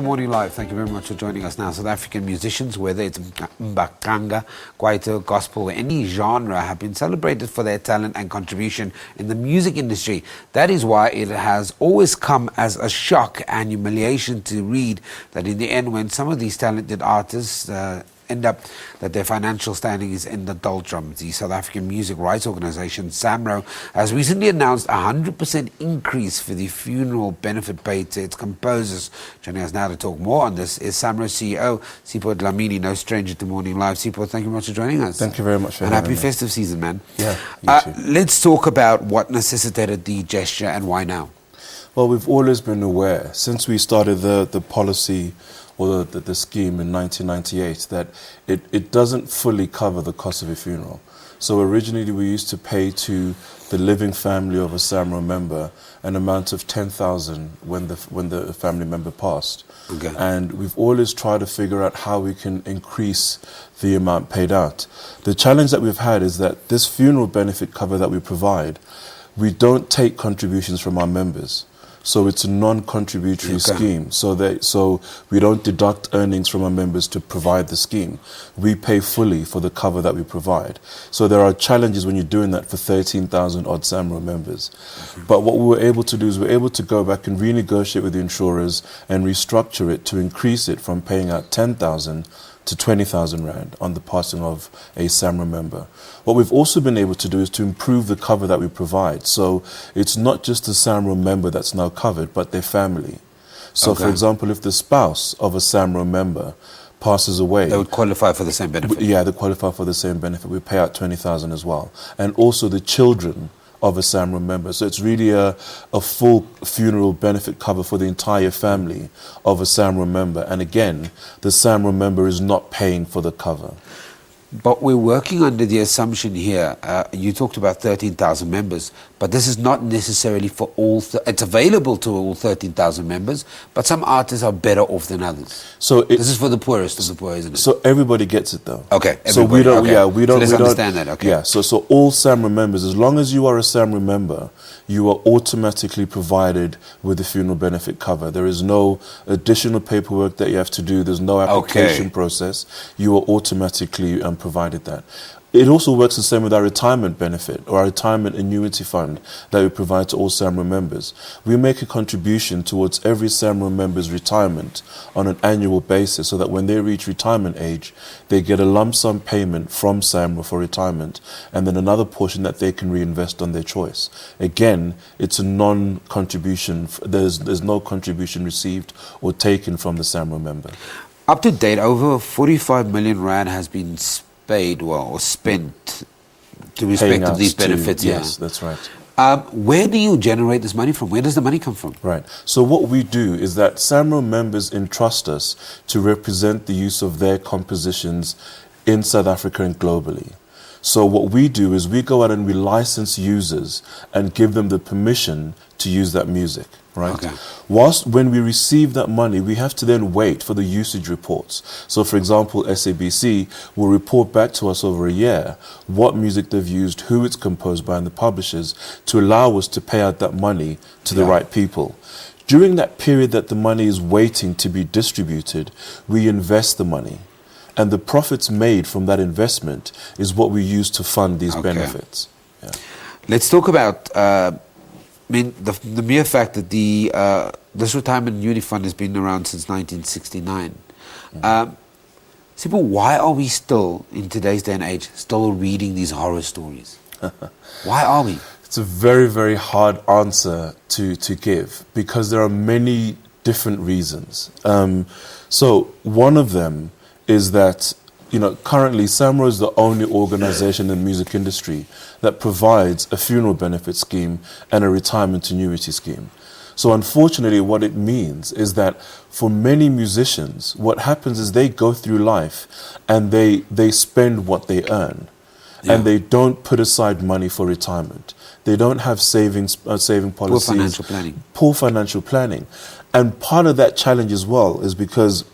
Morning Live, thank you very much for joining us now. South African musicians, whether it's Mbaqanga, kwaito, gospel, or any genre, have been celebrated for their talent and contribution in the music industry. That is why it has always come as a shock and humiliation to read that in the end, when some of these talented artists end up that their financial standing is in the doldrums. The South African music rights organisation SAMRO has recently announced a 100% increase for the funeral benefit paid to its composers. Joining us now to talk more on this is SAMRO CEO Sipho Dlamini, no stranger to Morning Live. Sipho, thank you very much for joining us. Thank you very much for having me. And happy festive season, man. Yeah, you too. Let's talk about what necessitated the gesture and why now. Well, we've always been aware, since we started the policy or the scheme in 1998, that it doesn't fully cover the cost of a funeral. So originally we used to pay to the living family of a SAMRO member an amount of 10,000 when the family member passed. Okay. And we've always tried to figure out how we can increase the amount paid out. The challenge that we've had is that this funeral benefit cover that we provide, we don't take contributions from our members. So it's a non-contributory scheme. So we don't deduct earnings from our members to provide the scheme. We pay fully for the cover that we provide. So there are challenges when you're doing that for 13,000 odd SAMRO members. But what we were able to do is we were able to go back and renegotiate with the insurers and restructure it to increase it from paying out 10,000 to 20,000 Rand on the passing of a SAMRO member. What we've also been able to do is to improve the cover that we provide. So it's not just the SAMRO member that's now covered, but their family. So for example, if the spouse of a SAMRO member passes away, they would qualify for the same benefit. Yeah, they qualify for the same benefit. We pay out 20,000 as well. And also the children of a SAMRO member. So it's really a full funeral benefit cover for the entire family of a SAMRO member. And again, the SAMRO member is not paying for the cover. But we're working under the assumption here, you talked about 13,000 members, but this is not necessarily for all, it's available to all 13,000 members, but some artists are better off than others. So this is for the poorest of the poor, isn't it? So everybody gets it though. Okay. So we don't, we don't, so let's understand that, okay. Yeah, so all SAMRO members, as long as you are a SAMRO member, you are automatically provided with the funeral benefit cover. There is no additional paperwork that you have to do. There's no application process. You are automatically provided that. It also works the same with our retirement benefit or our retirement annuity fund that we provide to all SAMRO members. We make a contribution towards every SAMRO member's retirement on an annual basis so that when they reach retirement age, they get a lump sum payment from SAMRO for retirement and then another portion that they can reinvest on their choice. Again, it's a non-contribution. There's no contribution received or taken from the SAMRO member. Up to date, over 45 million Rand has been paid or spent to respect of these benefits. Yes, that's right. Where do you generate this money from? Where does the money come from? Right. So what we do is that SAMRO members entrust us to represent the use of their compositions in South Africa and globally. So what we do is we go out and we license users and give them the permission to use that music, right? Okay. Whilst when we receive that money, we have to then wait for the usage reports. So for example, SABC will report back to us over a year what music they've used, who it's composed by and the publishers to allow us to pay out that money to the right people. During that period that the money is waiting to be distributed, we invest the money. And the profits made from that investment is what we use to fund these benefits. Yeah. Let's talk about, the mere fact that this retirement annuity fund has been around since 1969. Sipho, why are we still, in today's day and age, still reading these horror stories? Why are we? It's a very, very hard answer to give because there are many different reasons. So one of them is that, currently SAMRO is the only organization in the music industry that provides a funeral benefit scheme and a retirement annuity scheme. So unfortunately, what it means is that for many musicians, what happens is they go through life and they spend what they earn. Yeah. And they don't put aside money for retirement. They don't have saving policies. Poor financial planning. Poor financial planning. And part of that challenge as well is because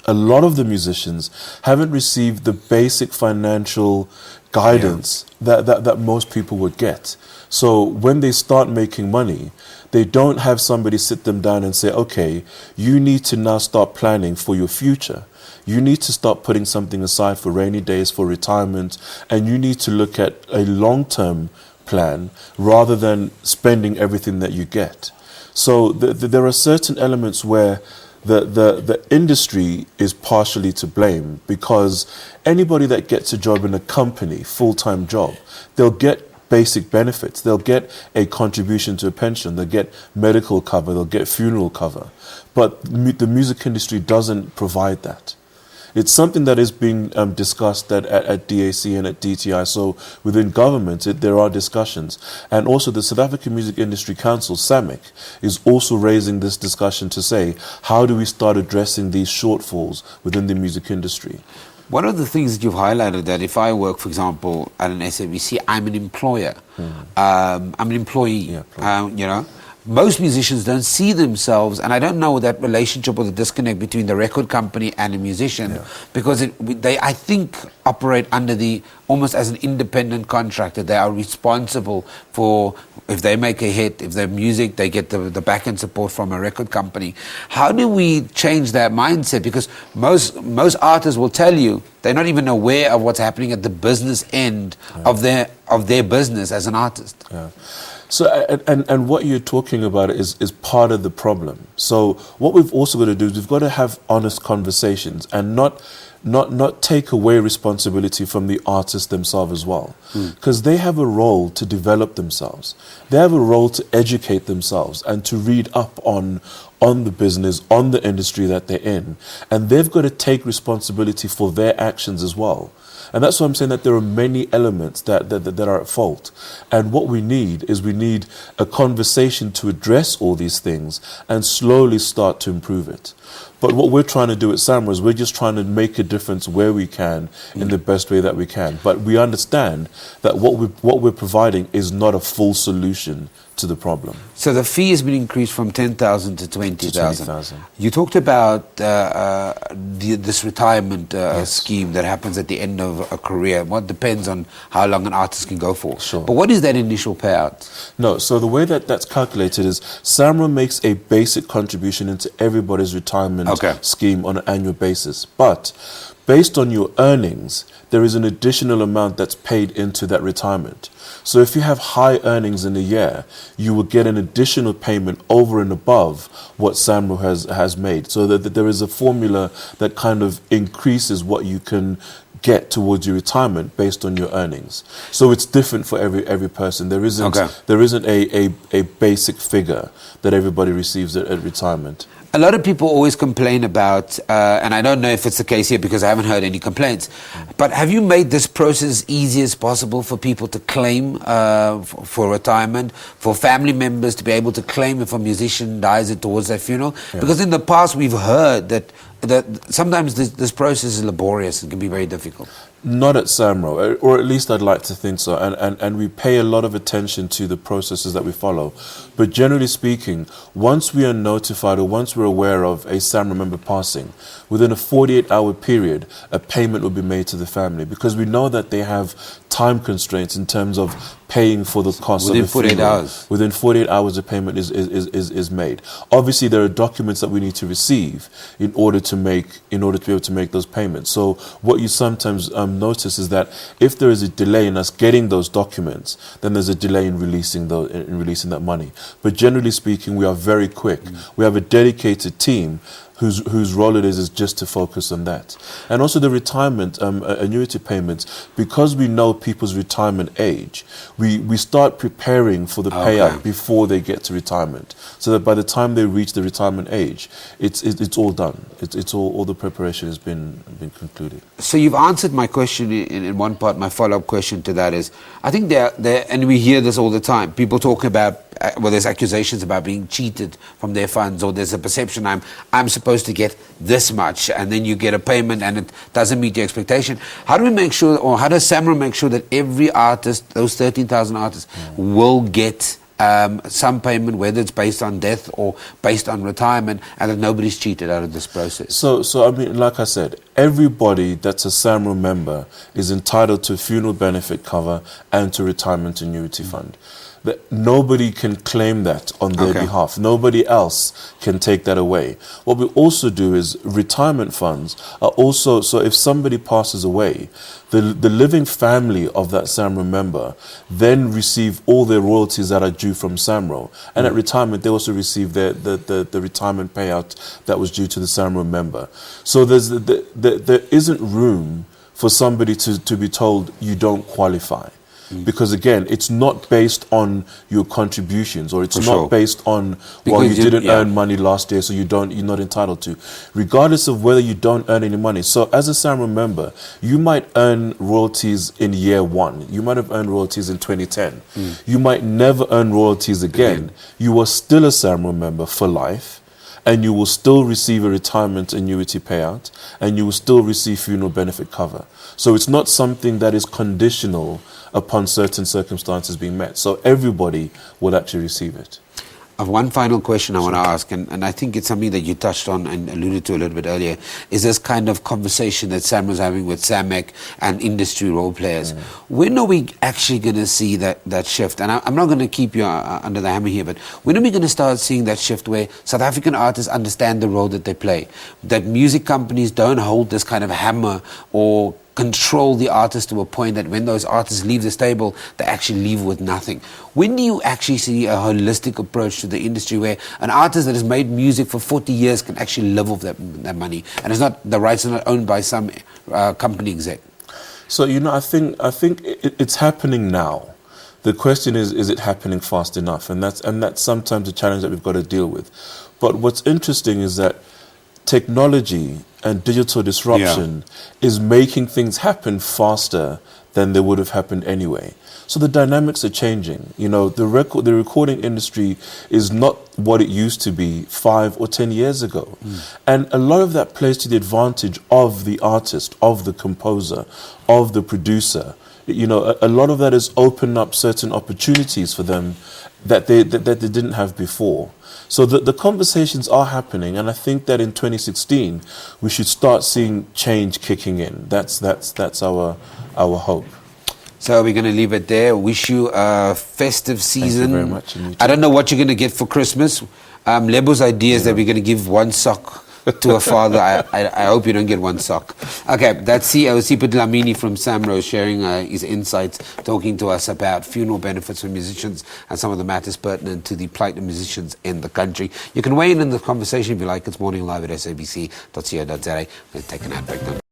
a lot of the musicians haven't received the basic financial guidance that most people would get. So when they start making money, they don't have somebody sit them down and say, okay, you need to now start planning for your future. You need to start putting something aside for rainy days, for retirement, and you need to look at a long-term plan rather than spending everything that you get. So there are certain elements where the industry is partially to blame, because anybody that gets a job in a company, full-time job, they'll get basic benefits. They'll get a contribution to a pension. They'll get medical cover. They'll get funeral cover. But the music industry doesn't provide that. It's something that is being discussed at DAC and at DTI. So within government, there are discussions. And also the South African Music Industry Council, SAMIC, is also raising this discussion to say, how do we start addressing these shortfalls within the music industry? One of the things that you've highlighted, that if I work, for example, at an SABC, I'm an employer. I'm an employee, you know. Most musicians don't see themselves, and I don't know that relationship or the disconnect between the record company and a musician, because they, I think, operate under almost as an independent contractor. They are responsible for, if they make a hit, if their music, they get the back end support from a record company. How do we change that mindset? Because most artists will tell you they're not even aware of what's happening at the business end of their business as an artist. So, and what you're talking about is part of the problem. So what we've also got to do is we've got to have honest conversations and not take away responsibility from the artists themselves as well. Because they have a role to develop themselves. They have a role to educate themselves and to read up on the business, on the industry that they're in. And they've got to take responsibility for their actions as well. And that's why I'm saying that there are many elements that are at fault. And what we need is a conversation to address all these things and slowly start to improve it. But what we're trying to do at SAMRO is we're just trying to make a difference where we can in the best way that we can. But we understand that what we're providing is not a full solution to the problem. So the fee has been increased from 10,000 to 20,000. You talked about this retirement scheme that happens at the end of a career. What depends on how long an artist can go for. Sure. But what is that initial payout? No, so the way that's calculated is SAMRO makes a basic contribution into everybody's retirement scheme on an annual basis. But based on your earnings, there is an additional amount that's paid into that retirement. So if you have high earnings in a year, you will get an additional payment over and above what SAMRO has made. So that there is a formula that kind of increases what you can get towards your retirement based on your earnings. So it's different for every person. There isn't a basic figure that everybody receives at retirement. A lot of people always complain about, and I don't know if it's the case here because I haven't heard any complaints, but have you made this process as easy as possible for people to claim for retirement, for family members to be able to claim if a musician dies towards their funeral? Because in the past we've heard that sometimes this process is laborious and can be very difficult. Not at SAMRO, or at least I'd like to think so. And we pay a lot of attention to the processes that we follow. But generally speaking, once we are notified or once we're aware of a SAMRO member passing, within a 48-hour period, a payment will be made to the family, because we know that they have time constraints in terms of paying for the cost of the funeral. Within 48 hours? Within 48 hours, a payment is made. Obviously, there are documents that we need to receive in order to be able to make those payments. So what you sometimes notice is that if there is a delay in us getting those documents, then there's a delay in releasing that money. But generally speaking, we are very quick. We have a dedicated team whose role it is just to focus on that. And also the retirement annuity payments, because we know people's retirement age, we start preparing for the payout before they get to retirement, so that by the time they reach the retirement age, it's all done. It's all the preparation has been concluded. So you've answered my question in one part. My follow-up question to that is, I think there, and we hear this all the time, people talk about, there's accusations about being cheated from their funds, or there's a perception I'm supposed to get this much, and then you get a payment and it doesn't meet your expectation. How do we make sure, or how does SAMRO make sure that every artist, those 13,000 artists, will get some payment, whether it's based on death or based on retirement, and that nobody's cheated out of this process? So I mean, like I said, everybody that's a SAMRO member is entitled to funeral benefit cover and to retirement annuity fund. That nobody can claim that on their behalf. Nobody else can take that away. What we also do is retirement funds are also, so if somebody passes away, the living family of that SAMRO member then receive all their royalties that are due from SAMRO. And at retirement, they also receive the retirement payout that was due to the SAMRO member. So there isn't room for somebody to be told you don't qualify. Because again, it's not based on your contributions, or it's not based on, well, you didn't earn money last year, so you're not entitled to, regardless of whether you don't earn any money. So as a SAMRO member, you might earn royalties in year 1. You might have earned royalties in 2010. You might never earn royalties again. You are still a SAMRO member for life, and you will still receive a retirement annuity payout, and you will still receive funeral benefit cover. So it's not something that is conditional upon certain circumstances being met. So everybody will actually receive it. I have one final question I want to ask, and I think it's something that you touched on and alluded to a little bit earlier, is this kind of conversation that SAMRO's having with SAMEC and industry role players. When are we actually going to see that shift? And I'm not going to keep you under the hammer here, but when are we going to start seeing that shift where South African artists understand the role that they play? That music companies don't hold this kind of hammer or control the artist to a point that when those artists leave this table, they actually leave with nothing. When do you actually see a holistic approach to the industry where an artist that has made music for 40 years can actually live off that money, and it's not, the rights are not owned by some company exec? So, you know, I think it's happening now. The question is it happening fast enough? And that's sometimes a challenge that we've got to deal with. But what's interesting is that technology and digital disruption is making things happen faster than they would have happened anyway. So the dynamics are changing. You know, the recording industry is not what it used to be 5 or 10 years ago. And a lot of that plays to the advantage of the artist, of the composer, of the producer. You know, a lot of that has opened up certain opportunities for them that they didn't have before. So the conversations are happening, and I think that in 2016 we should start seeing change kicking in. That's our hope. So we're going to leave it there. Wish you a festive season. Thank you very much. I don't know what you're going to get for Christmas. Lebo's idea is that we're going to give one sock to a father. I hope you don't get one sock. Okay, that's Sipho Dlamini from SAMRO sharing his insights, talking to us about funeral benefits for musicians and some of the matters pertinent to the plight of musicians in the country. You can weigh in the conversation if you like. It's Morning Live at SABC.co.za. We'll take an ad break now.